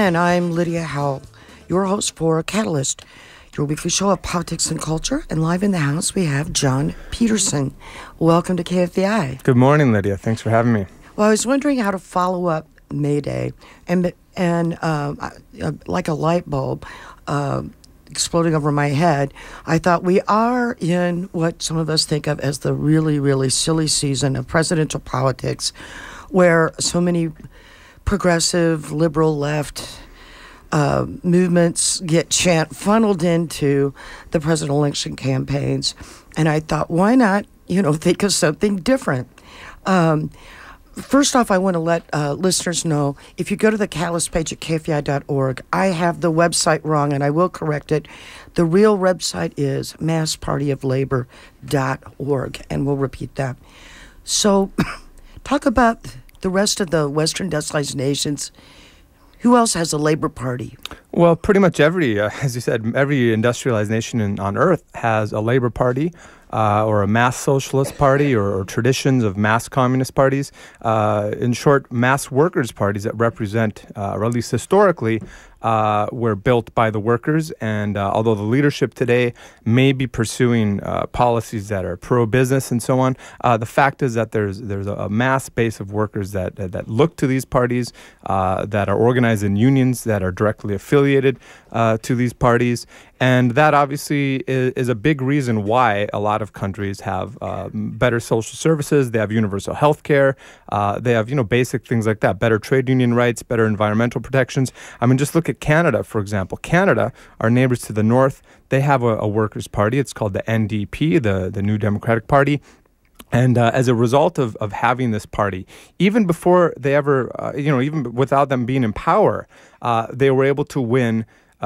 And I'm Lydia Howell, your host for Catalyst, your weekly show of politics and culture. And live in the house, we have John Peterson. Welcome to KFAI. Good morning, Lydia. Thanks for having me. Well, I was wondering how to follow up May Day, and like a light bulb exploding over my head, I thought we are in what some of us think of as the really, really silly season of presidential politics, where so many progressive, liberal, left movements get funneled into the presidential election campaigns. And I thought, why not, think of something different? First off, I want to let listeners know, if you go to the Catalyst page at kfai.org, I have the website wrong, and I will correct it. The real website is masspartyoflabor.org, and we'll repeat that. So talk about the rest of the Western industrialized nations. Who else has a labor party? Well, pretty much as you said, every industrialized nation on Earth has a labor party. Or a mass socialist party, or traditions of mass communist parties. In short, mass workers' parties that represent, or at least historically, were built by the workers. And although the leadership today may be pursuing policies that are pro-business and so on, the fact is that there's a mass base of workers that look to these parties, that are organized in unions, that are directly affiliated to these parties. And that obviously is a big reason why a lot of countries have better social services. They have universal health care. They have, basic things like that, better trade union rights, better environmental protections. I mean, just look at Canada, for example. Canada, our neighbors to the north, they have a workers' party. It's called the NDP, the New Democratic Party. And as a result of having this party, even before they ever, even without them being in power, they were able to win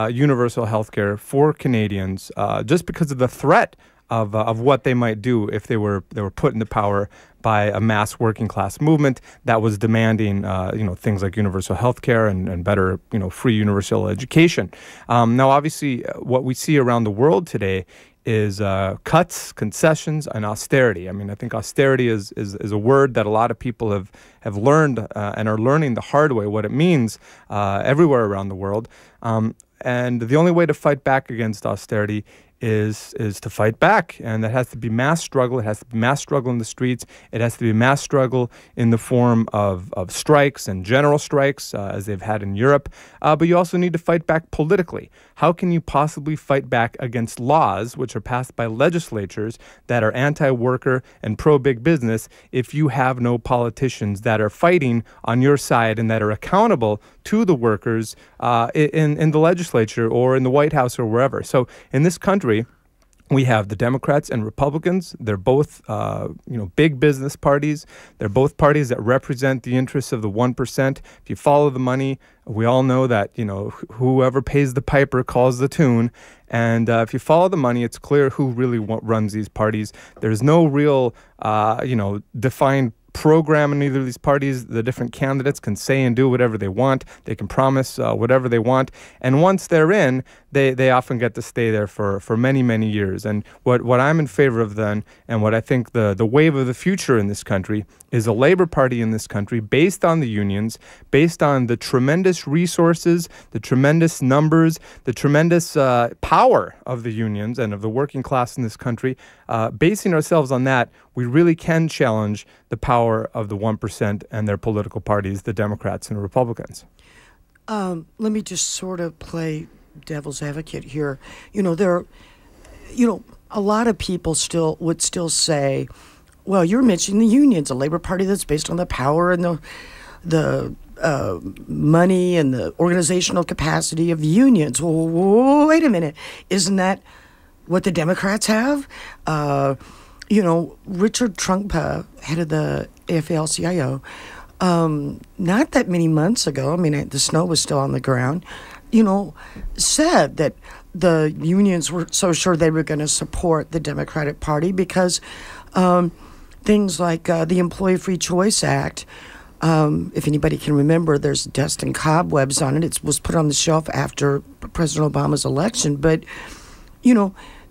universal health care for Canadians just because of the threat of what they might do if they were put into power by a mass working class movement that was demanding things like universal health care and better free universal education. Now, obviously, what we see around the world today is cuts, concessions, and austerity. I mean, I think austerity is a word that a lot of people have learned and are learning the hard way what it means everywhere around the world. And the only way to fight back against austerity is to fight back, and that has to be mass struggle. It has to be mass struggle in the streets. It has to be mass struggle in the form of strikes and general strikes, as they've had in Europe. But you also need to fight back politically. How can you possibly fight back against laws which are passed by legislatures that are anti-worker and pro-big business if you have no politicians that are fighting on your side and that are accountable to the workers in the legislature or in the White House or wherever? So in this country, we have the Democrats and Republicans. They're both, big business parties. They're both parties that represent the interests of the 1%. If you follow the money, we all know that, whoever pays the piper calls the tune. And if you follow the money, it's clear who really runs these parties. There's no real, defined program in either of these parties. The different candidates can say and do whatever they want. They can promise whatever they want. And once they're in, they often get to stay there for many, many years. And what I'm in favor of then, and what I think the wave of the future in this country, is a labor party in this country based on the unions, based on the tremendous resources, the tremendous numbers, the tremendous power of the unions and of the working class in this country. Basing ourselves on that, we really can challenge the power of the 1% and their political parties, the Democrats and the Republicans. Let me just sort of play devil's advocate here. A lot of people would still say, well, you're mentioning the unions, a labor party that's based on the power and the money and the organizational capacity of unions. Well, wait a minute. Isn't that what the Democrats have? Richard Trungpa, head of the AFL-CIO, not that many months ago, the snow was still on the ground, said that the unions were so sure they were going to support the Democratic Party because things like the Employee Free Choice Act, if anybody can remember, there's dust and cobwebs on it. It was put on the shelf after President Obama's election. But,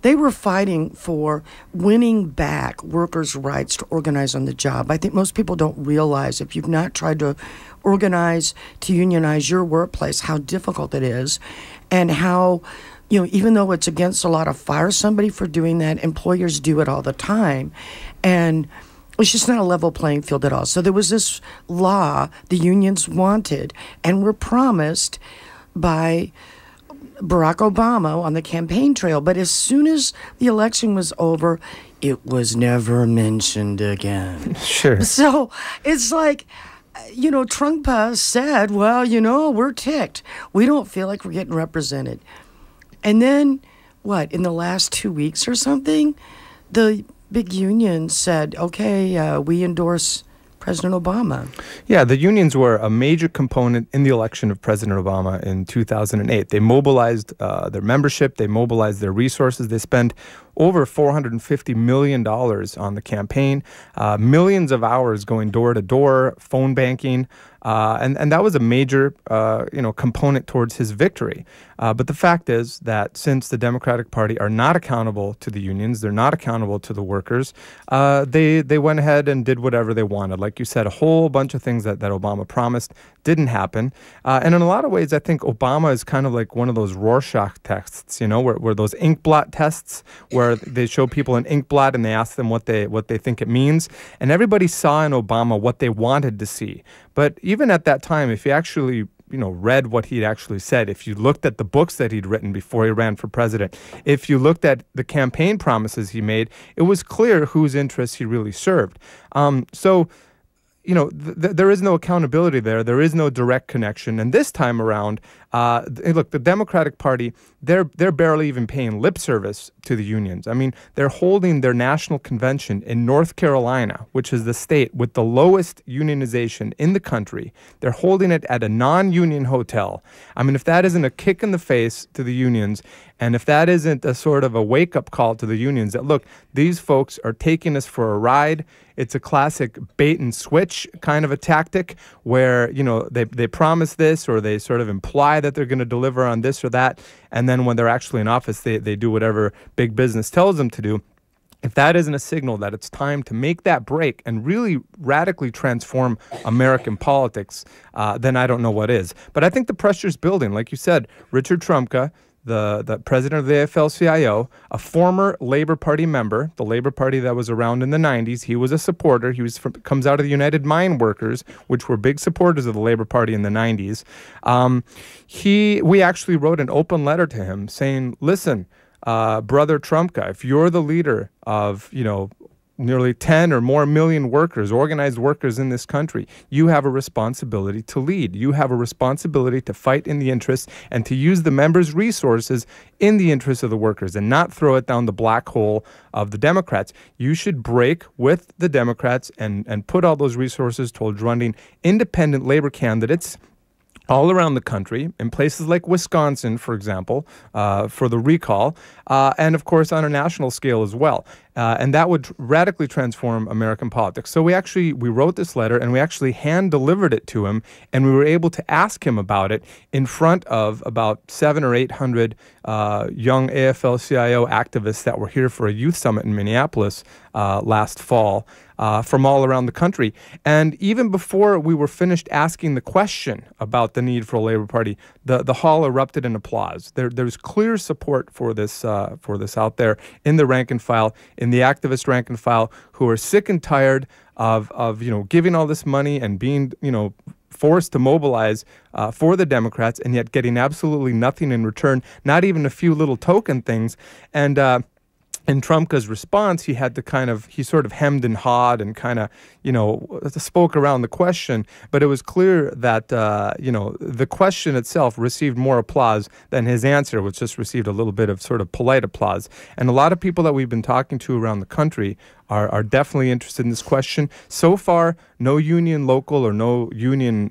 They were fighting for winning back workers' rights to organize on the job. I think most people don't realize, if you've not tried to organize, to unionize your workplace, how difficult it is, and how, even though it's against the law to fire somebody for doing that, employers do it all the time. And it's just not a level playing field at all. So there was this law the unions wanted and were promised by Barack Obama on the campaign trail. But as soon as the election was over, it was never mentioned again. Sure. So it's like, Trump said, well, we're ticked. We don't feel like we're getting represented. And then, in the last 2 weeks or something, the big union said, okay, we endorse President Obama. Yeah, the unions were a major component in the election of President Obama in 2008. They mobilized their membership. They mobilized their resources. They spent over $450 million on the campaign, millions of hours going door to door, phone banking, and that was a major component towards his victory. But the fact is that since the Democratic Party are not accountable to the unions, they're not accountable to the workers, they went ahead and did whatever they wanted. Like you said, a whole bunch of things that Obama promised didn't happen. And in a lot of ways, I think Obama is kind of like one of those Rorschach tests, where those ink blot tests, where they show people an ink blot and they ask them what they think it means. And everybody saw in Obama what they wanted to see. But even at that time, if you actually read what he'd actually said, if you looked at the books that he'd written before he ran for president, if you looked at the campaign promises he made, it was clear whose interests he really served. There is no accountability there. There is no direct connection. And this time around, look, the Democratic Party, they're barely even paying lip service to the unions. I mean, they're holding their national convention in North Carolina, which is the state with the lowest unionization in the country. They're holding it at a non-union hotel. I mean, if that isn't a kick in the face to the unions, and if that isn't a sort of a wake-up call to the unions that, look, these folks are taking us for a ride. It's a classic bait and switch kind of a tactic where, they promise this or they sort of imply that they're going to deliver on this or that. And then when they're actually in office, they do whatever big business tells them to do. If that isn't a signal that it's time to make that break and really radically transform American politics, then I don't know what is. But I think the pressure's building. Like you said, Richard Trumka, the president of the AFL-CIO, a former Labor Party member, the Labor Party that was around in the 90s. He was a supporter. He comes out of the United Mine Workers, which were big supporters of the Labor Party in the 90s. We actually wrote an open letter to him saying, listen, Brother Trumka, if you're the leader of, nearly 10 or more million workers, organized workers in this country, you have a responsibility to lead. You have a responsibility to fight in the interests and to use the members' resources in the interests of the workers and not throw it down the black hole of the Democrats. You should break with the Democrats and put all those resources towards running independent labor candidates all around the country, in places like Wisconsin, for example, for the recall, and of course on a national scale as well. And that would radically transform American politics. So we wrote this letter and we actually hand-delivered it to him, and we were able to ask him about it in front of about 700 or 800 young AFL-CIO activists that were here for a youth summit in Minneapolis last fall from all around the country. And even before we were finished asking the question about the need for a Labor Party, the hall erupted in applause. There's clear support for this out there in the rank and file, in the activist rank and file, who are sick and tired of giving all this money and being forced to mobilize for the Democrats and yet getting absolutely nothing in return, not even a few little token things. And in Trumka's response, he sort of hemmed and hawed and kind of, spoke around the question. But it was clear that, the question itself received more applause than his answer, which just received a little bit of sort of polite applause. And a lot of people that we've been talking to around the country are definitely interested in this question. So far, no union local or no union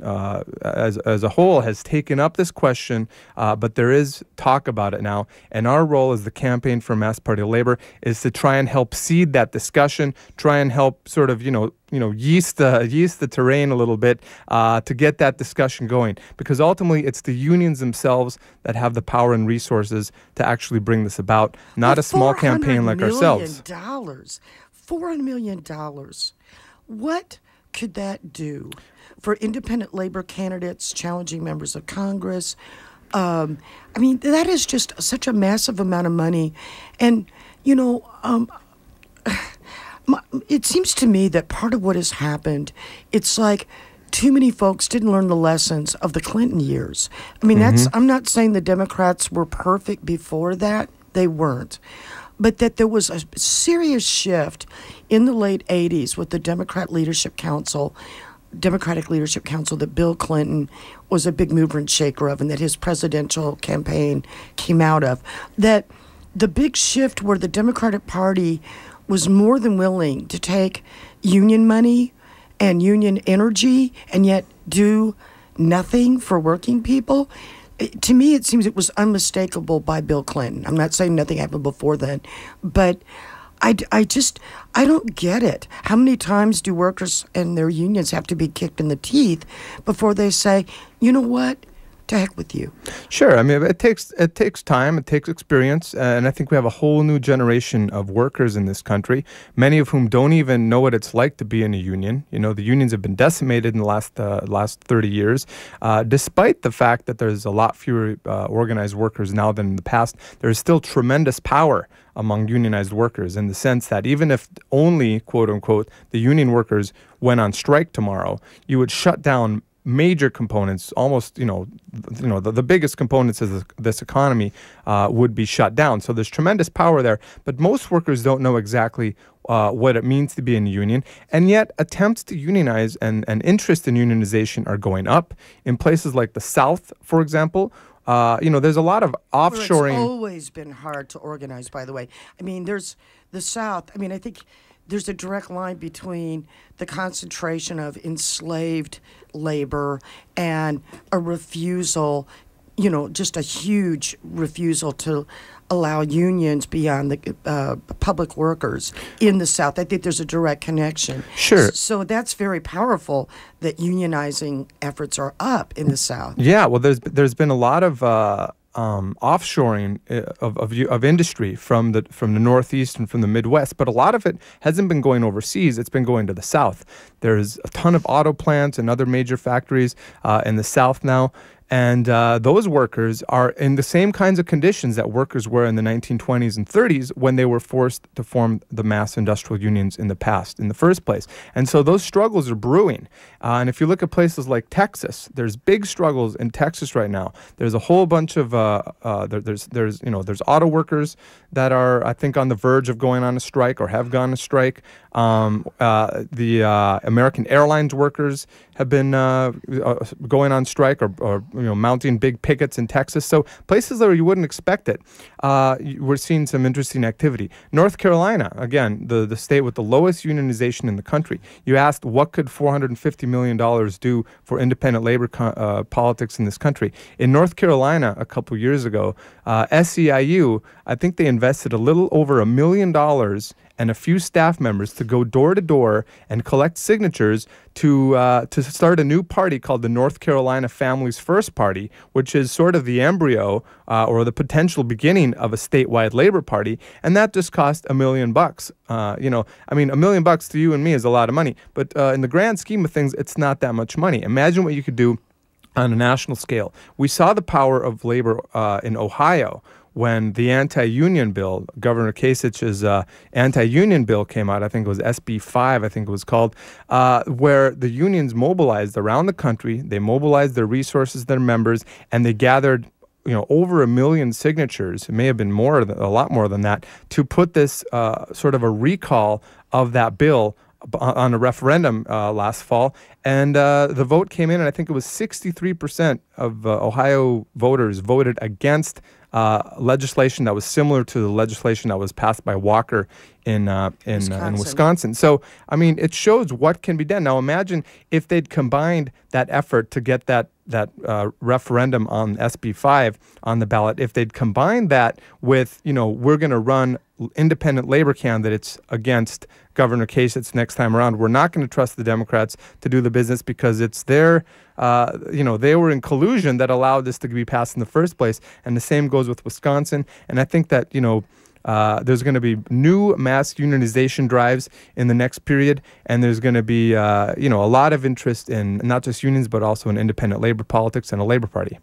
as a whole has taken up this question, but there is talk about it now. And our role as the Campaign for Mass Party of Labor is to try and help seed that discussion, try and help sort of, yeast the terrain a little bit to get that discussion going. Because ultimately, it's the unions themselves that have the power and resources to actually bring this about, not a small campaign like ourselves. $400 million. What could that do for independent labor candidates challenging members of Congress? That is just such a massive amount of money. And, it seems to me that part of what has happened, it's like too many folks didn't learn the lessons of the Clinton years. I'm not saying the Democrats were perfect before that. They weren't. But that there was a serious shift in the late 80s with the Democratic Leadership Council that Bill Clinton was a big mover and shaker of, and that his presidential campaign came out of. That the big shift where the Democratic Party was more than willing to take union money and union energy and yet do nothing for working people. To me, it seems it was unmistakable by Bill Clinton. I'm not saying nothing happened before then, but I don't get it. How many times do workers and their unions have to be kicked in the teeth before they say, you know what? To heck with you. Sure. It takes time, it takes experience, and I think we have a whole new generation of workers in this country, many of whom don't even know what it's like to be in a union. The unions have been decimated in the last 30 years. Despite the fact that there's a lot fewer organized workers now than in the past, there is still tremendous power among unionized workers, in the sense that even if only, quote unquote, the union workers went on strike tomorrow, you would shut down major components, almost, the biggest components of this economy would be shut down. So there's tremendous power there. But most workers don't know exactly what it means to be in a union. And yet attempts to unionize and interest in unionization are going up. In places like the South, for example, there's a lot of offshoring. Well, it's always been hard to organize, by the way. There's the South. I think there's a direct line between the concentration of enslaved labor and a refusal, just a huge refusal to allow unions beyond the public workers in the South. I think there's a direct connection. Sure. So that's very powerful that unionizing efforts are up in the South. Yeah, well, there's been a lot of offshoring of industry from the Northeast and from the Midwest, but a lot of it hasn't been going overseas. It's been going to the South. There's a ton of auto plants and other major factories in the South now. And those workers are in the same kinds of conditions that workers were in the 1920s and 30s when they were forced to form the mass industrial unions in the first place. And so those struggles are brewing. And if you look at places like Texas, there's big struggles in Texas right now. There's a whole bunch of there's auto workers that are, I think, on the verge of going on a strike or have gone on a strike. The American Airlines workers have been going on strike or mounting big pickets in Texas. So places where you wouldn't expect it, we're seeing some interesting activity. North Carolina, again, the state with the lowest unionization in the country. You asked what could $450 million do for independent labor politics in this country. In North Carolina, a couple years ago, SEIU, I think they invested a little over $1 million and a few staff members to go door to door and collect signatures to start a new party called the North Carolina Families First Party, which is sort of the embryo or the potential beginning of a statewide labor party, and that just cost $1 million. $1 million to you and me is a lot of money, but in the grand scheme of things, it's not that much money. Imagine what you could do on a national scale. We saw the power of labor in Ohio when the anti-union bill, Governor Kasich's anti-union bill came out. I think it was SB 5, I think it was called, where the unions mobilized around the country. They mobilized their resources, their members, and they gathered over 1 million signatures. It may have been a lot more than that, to put this sort of a recall of that bill on a referendum last fall. And the vote came in, and I think it was 63% of Ohio voters voted against legislation that was similar to the legislation that was passed by Walker in Wisconsin. So, I mean, it shows what can be done. Now, imagine if they'd combined that effort to get that referendum on SB 5 on the ballot, if they'd combined that with, we're going to run independent labor candidates against Governor Kasich next time around. We're not going to trust the Democrats to do the business because it's their, they were in collusion that allowed this to be passed in the first place. And the same goes with Wisconsin. And I think that, there's going to be new mass unionization drives in the next period, and there's going to be, a lot of interest in not just unions, but also in independent labor politics and a labor party.